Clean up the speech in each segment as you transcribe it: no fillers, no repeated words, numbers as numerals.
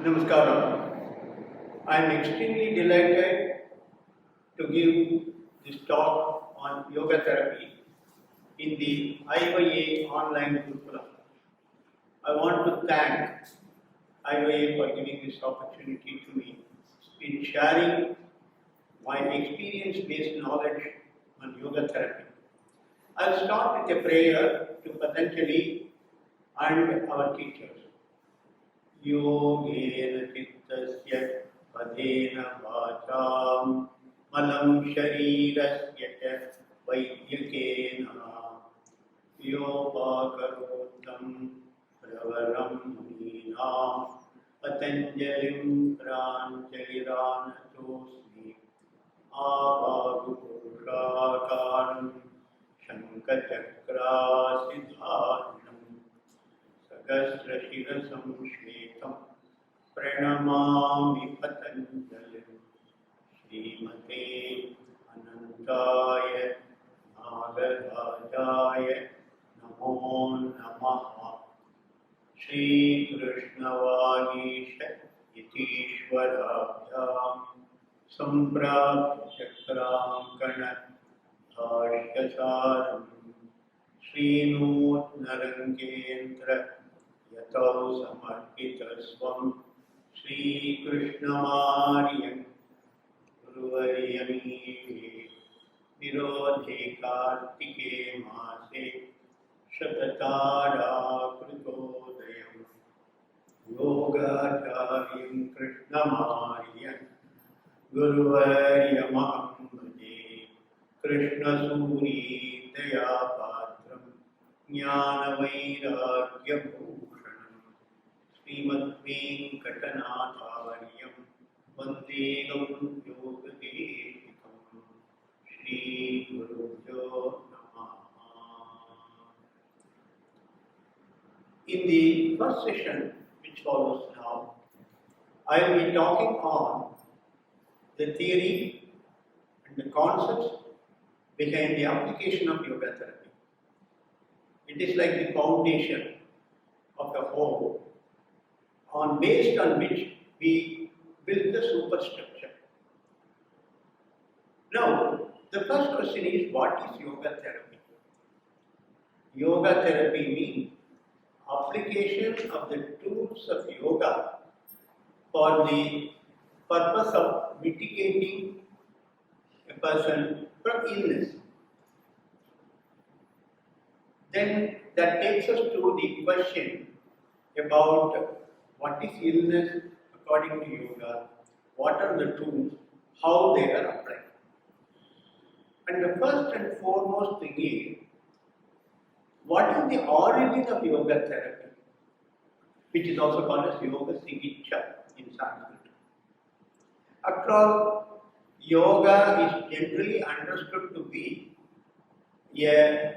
Namaskaram. I am extremely delighted to give this talk on yoga therapy in the IYA online Gurukulam. I want to thank IYA for giving this opportunity to me in sharing my experience-based knowledge on yoga therapy. I'll start with a prayer to Patanjali and our teachers. योगेन चित्तस्य पदेन वाचां मलं शरीरस्य च वैद्यकेन योपाकरोतं प्रवरं मुनीनां पतञ्जलिं प्राञ्जलिरानतोऽस्मि आवागुपुरुषाकारं शङ्खचक्रासिधारणम् सहस्रशिरसं श्वेतं प्रणमामि पतञ्जलिं श्रीमते अनन्ताय नागराजाय नमो नमः। श्रीकृष्णवागीश इतीश्वराभ्यां सम्प्राप्य चक्राङ्कणभाष्यसारं श्रीनूत्नरङ्गेन्द्र यतो समर्पितस्वं श्रीकृष्णमार्यं गुरुवर्यमीवे विरोधे कार्तिके मासे शतताराकृतोदयं योगाचार्यं कृष्णमार्यं गुरुवर्यमहं भजे। कृष्णसूरीदयापात्रं ज्ञानवैराग्यभूषणं श्रीमद्वेङ्कटनाथार्यं वन्देहं योगदेशिकं। श्रीगुरुभ्यो नमः। In the first session, which follows now, I will be talking on the theory and the concepts behind the application of yoga therapy. It is like the foundation of the whole, based on which we build the superstructure. Now, the first question is, what is yoga therapy? Yoga therapy means application of the tools of yoga for the purpose of mitigating a person from illness. Then that takes us to the question about what is illness according to yoga, what are the tools, how they are applied. And the first and foremost thing is, what is the origin of yoga therapy, which is also called as yoga sigitcha in Sanskrit. After all, yoga is generally understood to be a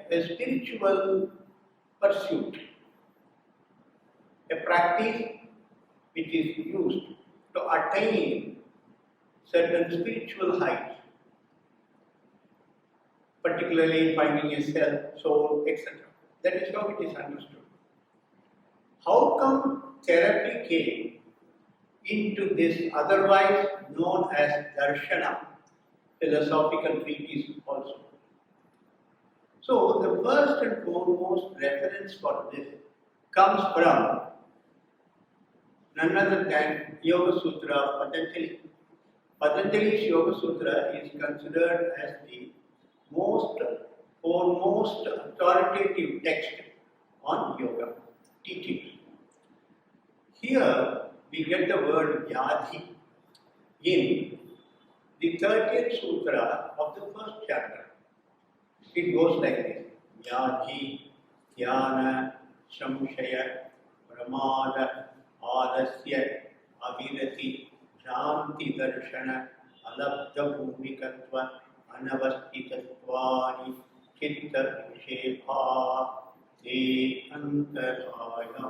spiritual pursuit, a practice which is used to attain certain spiritual heights, particularly finding a self, soul, etc. That is how it is understood. How come therapy came into this otherwise known as darshana, philosophical treatise also? So the first and foremost reference for this comes from none other than Yoga Sutra of Patanjali. Patanjali's Yoga Sutra is considered as the most authoritative text on yoga teachings. Here we get the word Vyadhi in the 30th Sutra of the first chapter. It goes like this: Vyadhi, Dhyana, Samshaya, Pramada, Alasya, Avirati, Jhanti Darshana, Alabdha Bhumikatva, Anavastitatvani, Chitta Vishepha, Te Antaraya.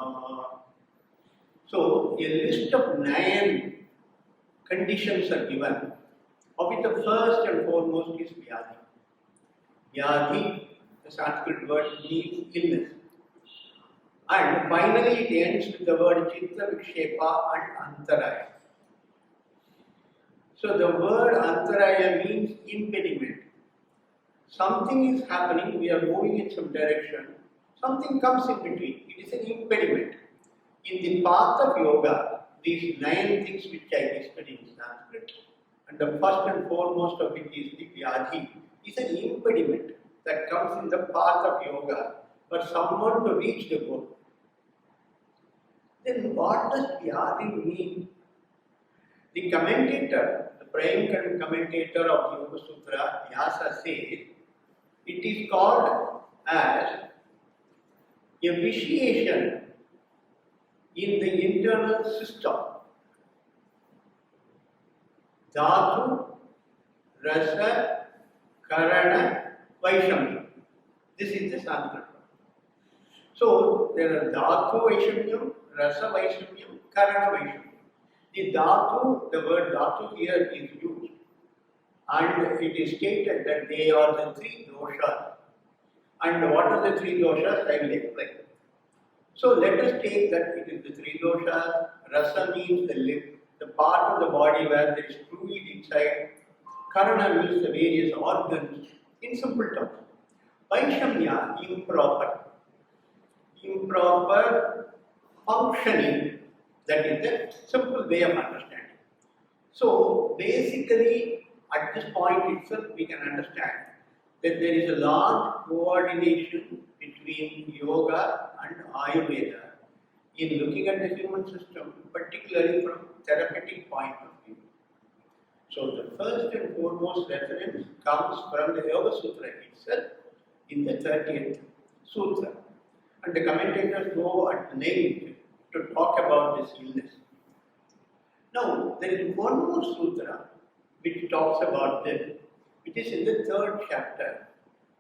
So, a list of 9 conditions are given, of which the first and foremost is Vyadhi. Vyadhi, the Sanskrit word, means illness. And finally it ends with the word Chitta Vikshepa and Antaraya. So the word Antaraya means impediment. Something is happening, we are moving in some direction, something comes in between, it is an impediment. In the path of yoga, these 9 things which I listed in Sanskrit, and the first and foremost of it is the Vyadhi, is an impediment that comes in the path of yoga for someone to reach the goal. Then what does Vyadhi mean? The commentator, the prime commentator of the Yoga Sutra, Vyasa says, it is called as a vitiation in the internal system. Dhatu, Rasa, Karana, Vaishamya. This is the Sanskrit. So there are Dhatu Vaishamyam, Rasa Vaishamyam, Karana Vaishamyam. The Dhatu, the word Dhatu here is used. And it is stated that they are the 3 doshas. And what are the 3 doshas? I will explain. So let us take that it is the 3 doshas. Rasa means the lip, the part of the body where there is fluid inside. Karana means the various organs. In simple terms. Vaishamya, improper. Improper functioning. That is the simple way of understanding. So basically, at this point itself, we can understand that there is a large coordination between yoga and Ayurveda in looking at the human system, particularly from therapeutic point of view. So the first and foremost reference comes from the Yoga Sutra itself in the 30th Sutra. And the commentators go at length to talk about this illness. Now, there is one more sutra which talks about this, which is in the 3rd chapter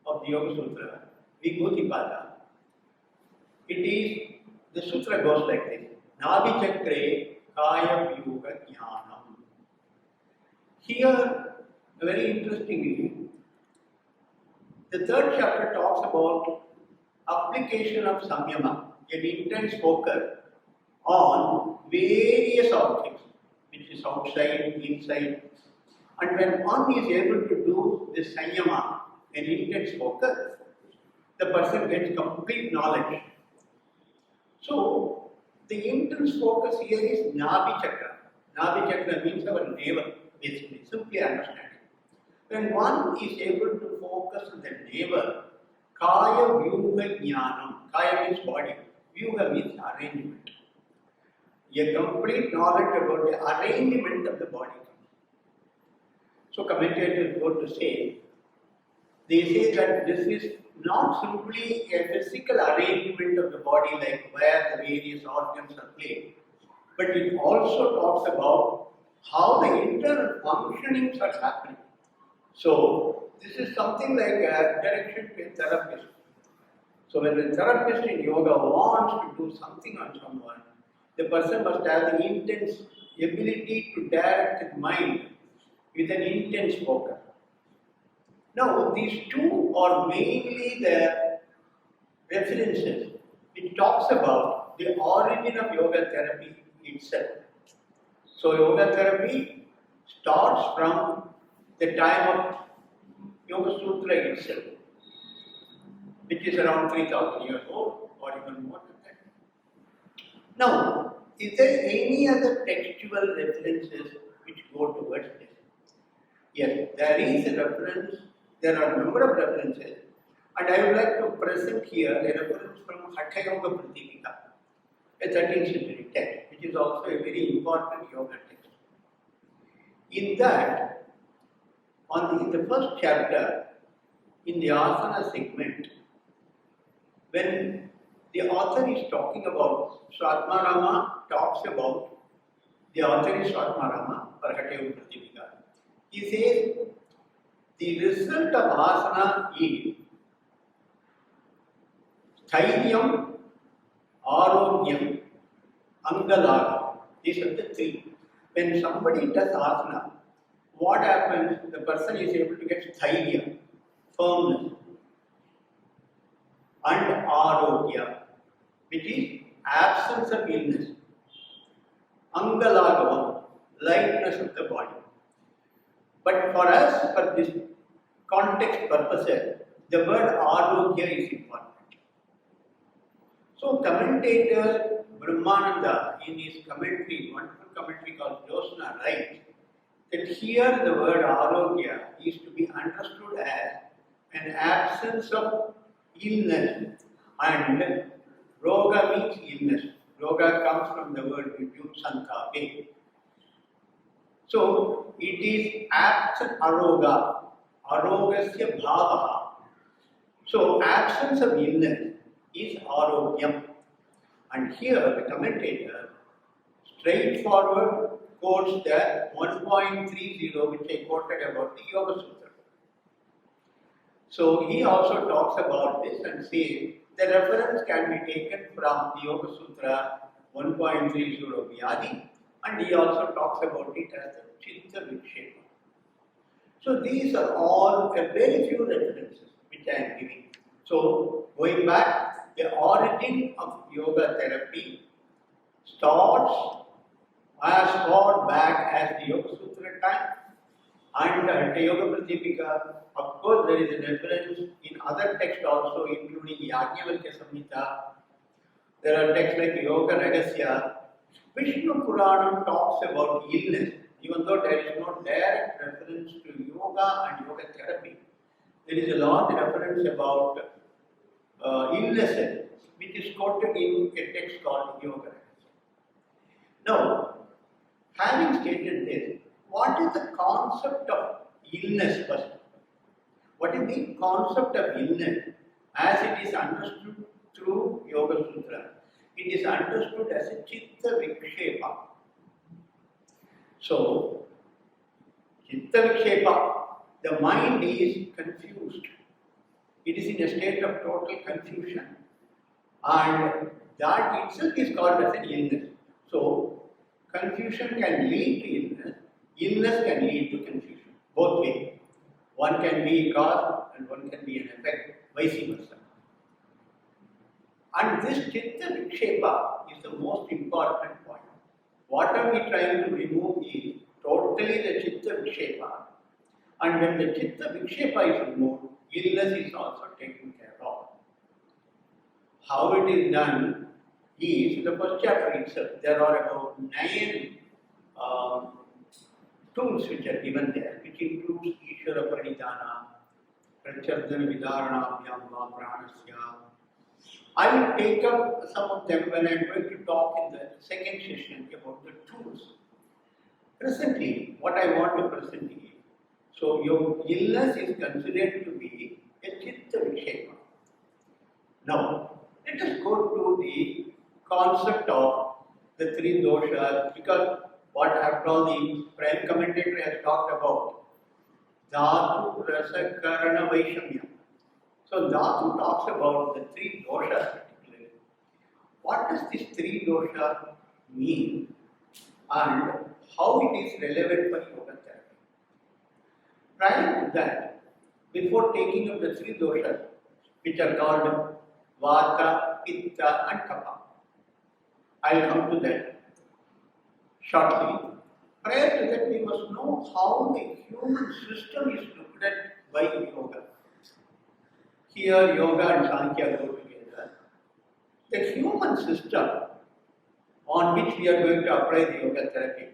of the Yoga Sutra, Vibhuti-pada. It is, the sutra goes like this, Nabhi-chakre kaya vyuga jnanam. Here, very interestingly, the 3rd chapter talks about application of samyama, an intense focus on various objects, which is outside, inside. And when one is able to do this sanyama, an intense focus, the person gets complete knowledge. So, the intense focus here is Nabhi Chakra. Nabhi Chakra means our navel, basically, simply understanding. When one is able to focus on the navel, Kaya Vyuha Jnanam, Kaya means body, Vyuha means arrangement. A complete knowledge about the arrangement of the body. So commentators go to say, they say that this is not simply a physical arrangement of the body like where the various organs are placed, but it also talks about how the internal functionings are happening. So this is something like a direction to a therapist. So when the therapist in yoga wants to do something on someone, the person must have the intense ability to direct the mind with an intense focus. Now, these 2 are mainly the references which talks about the origin of yoga therapy itself. So, yoga therapy starts from the time of Yoga Sutra itself, which is around 3000 years old or even more than that. Now, is there any other textual references which go towards this? Yes, there is a reference, there are a number of references, and I would like to present here a reference from Hatha Yoga Pratipika, a 13th century text, which is also a very important yoga text. In that, in the first chapter, in the asana segment, when the author is talking about, Swatmarama talks about, the author is Swatmarama for Hatha Yoga Pratipika. He says, the result of asana is Thairyam, Arogyam, Angalaga. These are the 3. When somebody does asana, what happens? The person is able to get Thairya, firmness, and Arogya. which is absence of illness. Angalagavam, lightness of the body. But for us, for this context purposes, the word arogya is important. So commentator Brahmananda in his commentary, wonderful commentary called Josna, writes that here the word arogya is to be understood as an absence of illness, and roga means illness. Roga comes from the word sankape. So it is absent aroga, arogasya bhavaha. So absence of illness is arogyam. And here the commentator straightforward quotes the 1.30 which I quoted about the Yoga Sutra. So he also talks about this and says the reference can be taken from the Yoga Sutra 1.30 Vyadi, and he also talks about it as the Chitta Vikshepa. So these are all a very few references which I am giving. So going back, the origin of yoga therapy starts as far back as the Yoga Sutra time, and the Yoga Pratipika. Of course, there is a reference in other texts also, including Yajnavalkya Samhita. There are texts like Yoga Ragasya. Vishnu Puranam talks about illness, even though there is no direct reference to yoga and yoga therapy. There is a large reference about illnesses, which is quoted in a text called Yoga Ragasya. Now, having stated this, what is the concept of illness first? What is the concept of illness as it is understood through Yoga Sutra? It is understood as a Chitta Vikshepa. So, Chitta Vikshepa, the mind is confused. It is in a state of total confusion, and that itself is called as an illness. So, confusion can lead to illness, illness can lead to confusion, both ways. One can be a cause and one can be an effect, vice versa. And this Chitta Vikshepa is the most important point. What are we trying to remove is totally the Chitta Vikshepa. And when the Chitta Vikshepa is removed, illness is also taken care of. How it is done is the first chapter itself. There are about 9 tools which are given there, which includes Ishvara Pranidhana, Prachardana Vidarana Vyamba Pranasya. I will take up some of them when I am going to talk in the second session about the tools. Presently, what I want to present is, so your illness is considered to be a Chitta Vikshepa. Now, let us go to the concept of the 3 doshas, because what after all the prime commentator has talked about, Dhatu, Rasa, Karana, Vaishamya. So Dhatu talks about the 3 doshas particularly. What does this 3 dosha mean and how it is relevant for yoga therapy? Prior to that, before taking up the 3 doshas, which are called Vata, Pitta and Kapha, I will come to that shortly. Prior to that, we must know how the human system is looked at by yoga. Here, yoga and Sankhya go together. The human system on which we are going to apply the yoga therapy,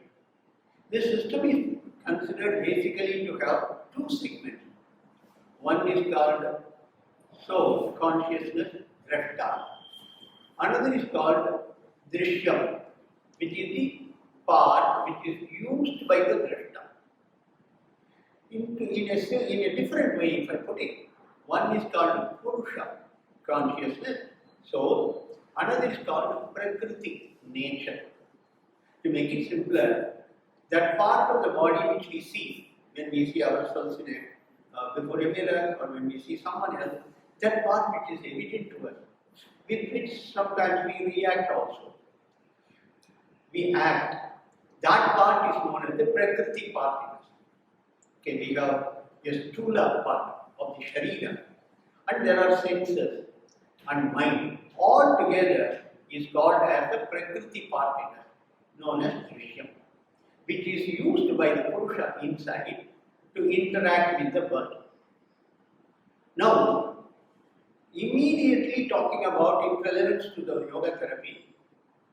this system is considered basically to have 2 segments. One is called soul, consciousness, drashta. Another is called drishyam, which is the part which is used by the drashta. In a different way, if I put it, one is called purusha, consciousness, soul. Another is called prakriti, nature. To make it simpler, that part of the body which we see when we see ourselves in before a mirror or when we see someone else, that part which is evident to us, with which sometimes we react also. We act. That part is known as the prakriti part in us. Okay, we have a stula part of the sharira, and there are senses and mind. All together, is called as the Prakriti partner, known as Drishyam, which is used by the Purusha inside to interact with the world. Now, immediately talking about in relevance to the yoga therapy,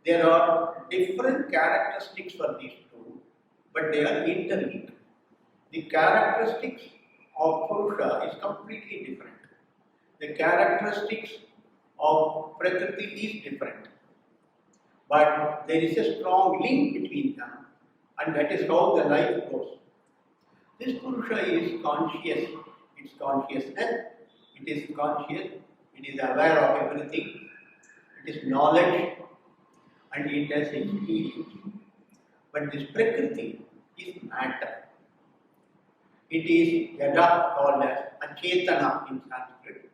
there are different characteristics for these two, but they are interlinked. The characteristics of Purusha is completely different. The characteristics of Prakriti is different. But there is a strong link between them, and that is how the life goes. This Purusha is conscious, it's consciousness, it is conscious, it is aware of everything, it is knowledge, and it has experience. But this Prakriti is matter. It is Yada, called as Achetana in Sanskrit,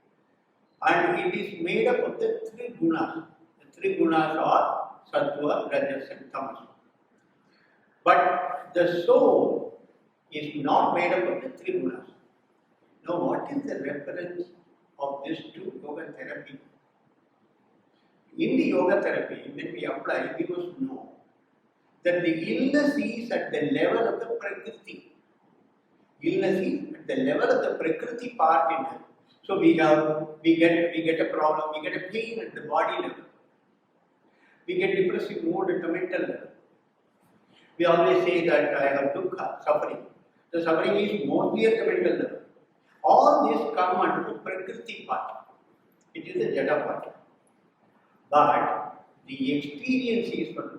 and it is made up of the three gunas. The three gunas are Sattva, Rajas, and Tamas. But the soul is not made up of the three gunas. Now, what is the reference of this to yoga therapy? In the yoga therapy, when we apply, we must know that the illness is at the level of the Prakriti. Illness is at the level of the Prakriti part in it. So we get a problem, we get a pain at the body level. We get depressive mood at the mental level. We always say that I have dukkha, suffering. The suffering is mostly at the mental level. All this come under the Prakriti part. It is the Jada part. But the experience is for the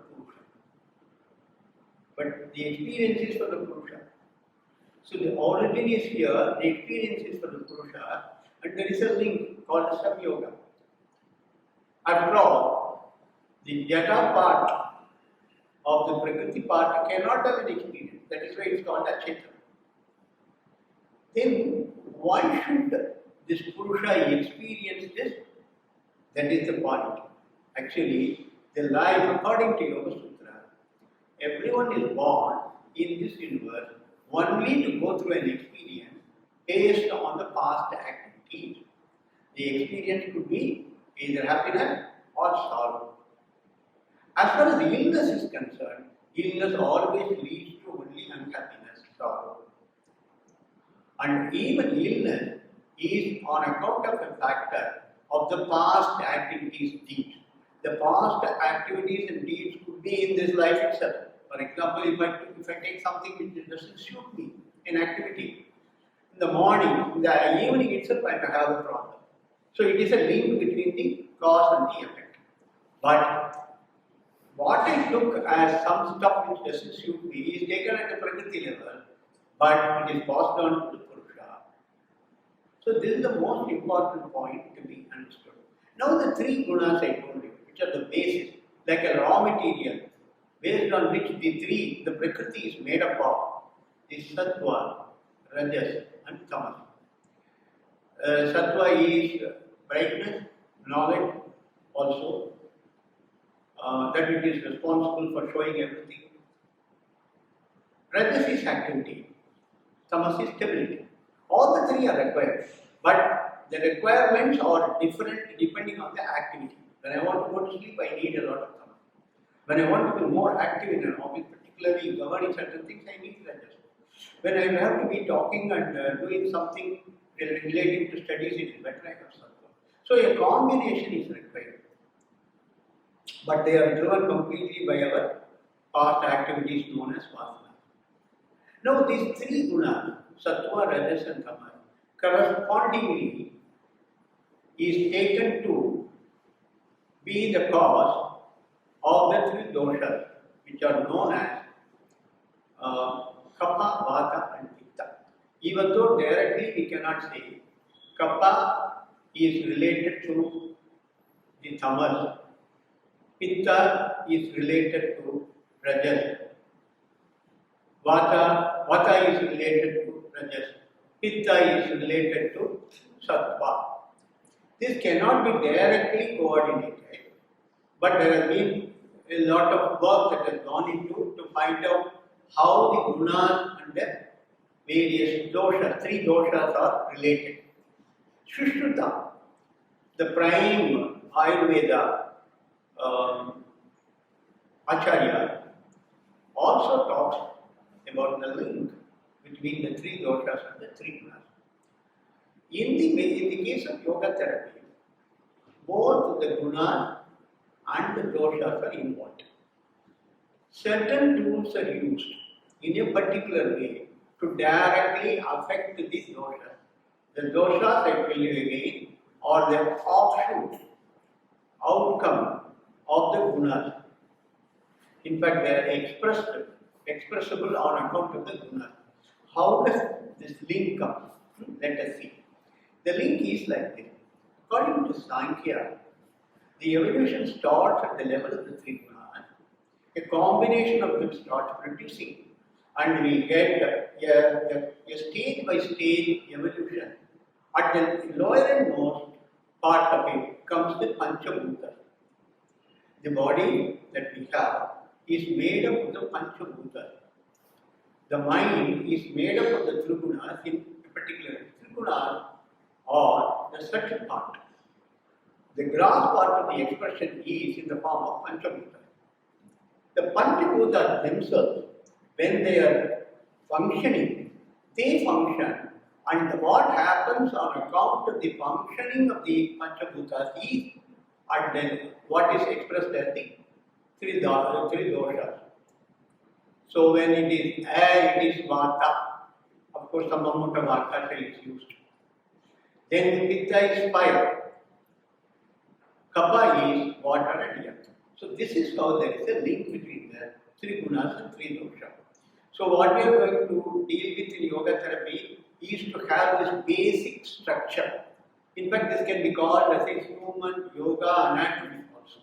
Purusha. So the origin is here, the experience is for the Purusha, and there is a link called Samyoga. After all, the Jada part of the Prakriti part cannot have an experience. That is why it is called Achetana. Then why should this Purusha experience this? That is the point. Actually, the life, according to Yoga Sutra, everyone is born in this universe only to go through an experience based on the past activities. The experience could be either happiness or sorrow. As far as the illness is concerned, illness always leads to only unhappiness, sorrow. And even illness is on account of a factor of the past activities, deeds. The past activities and deeds could be in this life itself. For example, if I take something which doesn't suit me, an activity, in the morning, in the evening itself, I may have a problem. So it is a link between the cause and the effect. But what I took as some stuff which doesn't suit me is taken at the Prakriti level, but it is passed on to the Purusha. So this is the most important point to be understood. Now the three gunas I told you, which are the basis, like a raw material, based on which the Prakriti is made up of, is Sattva, Rajas, and Tamas. Sattva is brightness, knowledge, also that it is responsible for showing everything. Rajas is activity, Tamas is stability. All the three are required, but the requirements are different depending on the activity. When I want to go to sleep, I need a lot of Tamas. When I want to be more active in an office, particularly governing certain things, I need Rajas. When I have to be talking and doing something relating to studies, it is better I have Sattva. So a combination is required. But they are driven completely by our past activities known as Vasana. Now these three gunas, Sattva, Rajas and Tamas, correspondingly is taken to be the cause of the three doshas, which are known as Kapha, Vata and Pitta. Even though directly we cannot say Kapha is related to the Tamas, Pitta is related to Rajas, Vata is related to Rajas, Pitta is related to Sattva. This cannot be directly coordinated, but there has been a lot of work that has gone into to find out how the gunas and the various doshas, three doshas are related. Shushruta, the prime Ayurveda um, Acharya also talks about the link between the three doshas and the three gunas. In the case of yoga therapy, both the gunas and the doshas are involved. Certain tools are used in a particular way to directly affect the doshas. The doshas, I tell you again, are the offshoot, outcome of the gunas. In fact, they are expressible on account of the gunas. How does this link come? Let us see. The link is like this. According to Sankhya, the evolution starts at the level of the three gunas. A combination of them starts producing, and we get a stage by stage evolution. At the lower and most part of it comes the Panchabhuta. The body that we have is made up of the Panchabhuta. The mind is made up of the Trigunas, in particular. Trigunas are the subtle part. The gross part of the expression is in the form of Panchabhuta. The Panchabhutas themselves, when they are functioning, they function, and what happens on account of the functioning of the Panchabhutas is and then what is expressed as the three doshas. So when it is air, it is vata. Of course, some amount of akasha is used. Then the pitta is fire. Kapha is water and earth. So this is how there is a link between the three gunas and three doshas. So what we are going to deal with in yoga therapy is to have this basic structure. In fact, this can be called as a human yoga anatomy also.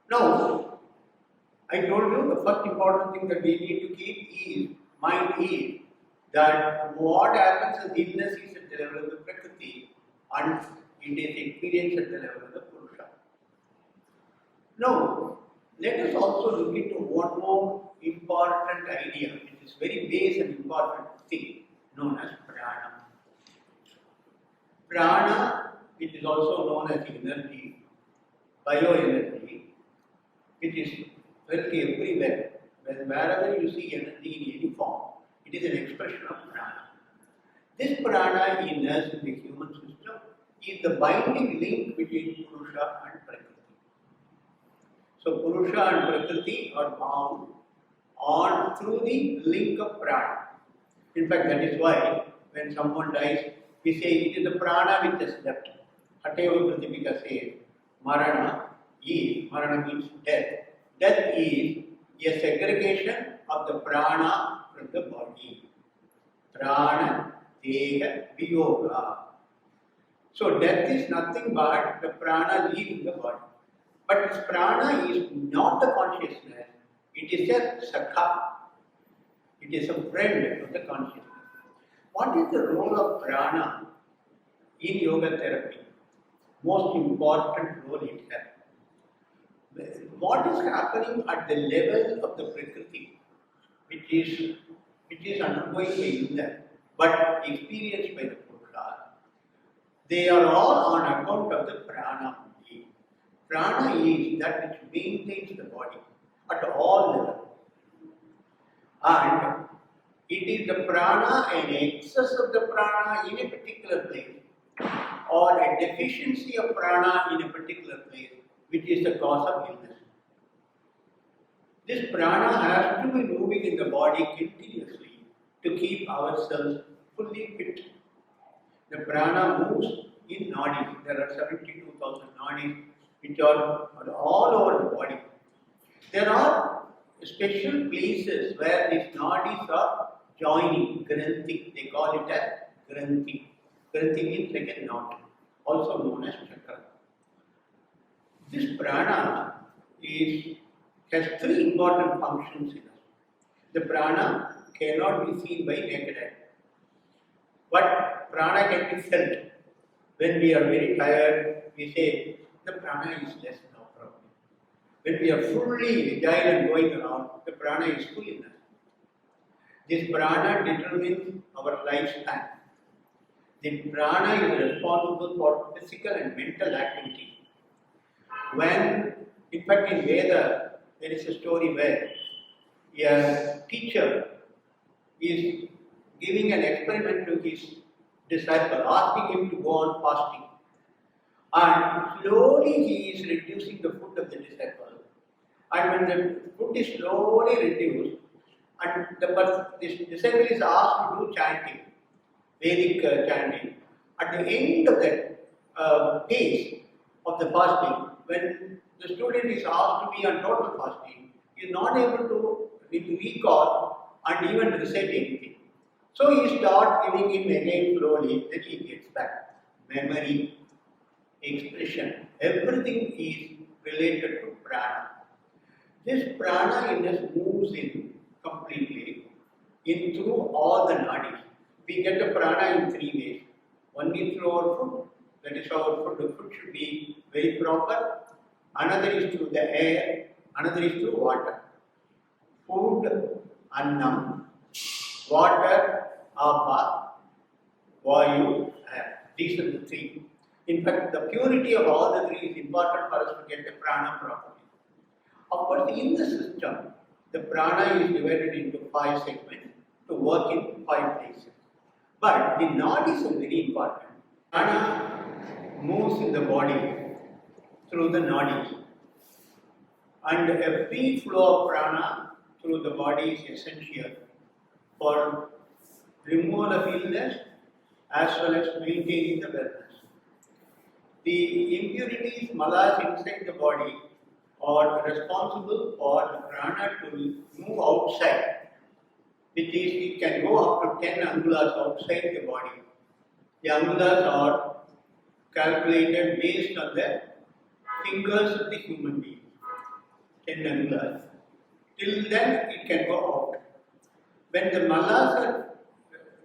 Now, I told you the first important thing that we need to keep is mind is that what happens as illness is at the level of the Prakriti and it is experienced at the level of the Purusha. Now, let us also look into one more important idea, which is very base and important thing known as prana. Prana, which is also known as energy, bioenergy, which is felt everywhere. Wherever you see energy in any form, it is an expression of prana. This prana in us, in the human system, is the binding link between Purusha and Prakriti. So Purusha and Prakriti are bound on through the link of prana. In fact, that is why when someone dies, we say it is the prana which has left. Hateva Pratipika says, Marana means death. Death is a segregation of the prana from the body. Prana, Deha, Viyoga. So death is nothing but the prana leaving the body. But this prana is not the consciousness, it is a sakha. It is a friend of the consciousness. What is the role of prana in yoga therapy? Most important role it has. What is happening at the level of the Prakriti, which is undergoing the illness, but experienced by the Purusha, they are all on account of the prana. Prana is that which maintains the body at all levels. And it is the prana, an excess of the prana in a particular place, or a deficiency of prana in a particular place, which is the cause of illness. This prana has to be moving in the body continuously to keep ourselves fully fit. The prana moves in nadis. There are 72,000 nadis which are all over the body. There are special places where these nadis are joining, granthi. They call it as granthi. Granthi means like a knot, also known as chakra. This prana has three important functions in us. The prana cannot be seen by naked eye, but prana can be felt. When we are very tired, we say the prana is less now probably. When we are fully agile and going around, the prana is full in us. This prana determines our lifespan. The prana is responsible for physical and mental activity. When, in fact, in Veda, there is a story where a teacher is giving an experiment to his disciple, asking him to go on fasting. And slowly he is reducing the food of the disciple. And when the food is slowly reduced, and this disciple is asked to do chanting, Vedic chanting, at the end of that phase of the fasting, when the student is asked to be on total fasting, he is not able to recall and even recite anything. So he starts giving him again slowly, then he gets back. Memory, expression, everything is related to prana. This prana in us moves in completely in through all the nadis. We get the prana in three ways. One is through our food, that is our food. The food should be very proper. Another is through the air, another is through water. Food, annam, water, apa, vayu, air. These are the three. In fact, the purity of all the three is important for us to get the prana properly. Of course, in the system, the prana is divided into 5 segments to work in 5 places. But the nadis are very important. Prana moves in the body through the nadis. And a free flow of prana through the body is essential for removal of illness as well as maintaining the wellness. The impurities, malas inside the body are responsible for the prana to move outside. It can go up to 10 angulas outside the body. The angulas are calculated based on the fingers of the human being. 10 angulas. Till then it can go out. When the malas are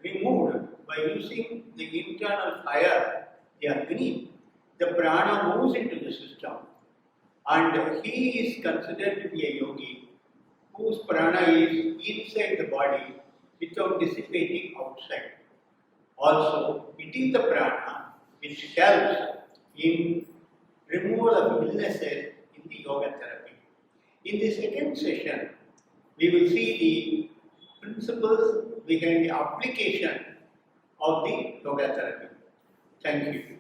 removed by using the internal fire, the Agni, the prana moves into the system. And he is considered to be a yogi whose prana is inside the body without dissipating outside. Also, it is the prana which helps in removal of illnesses in the yoga therapy. In the second session, we will see the principles behind the application of the yoga therapy. Thank you.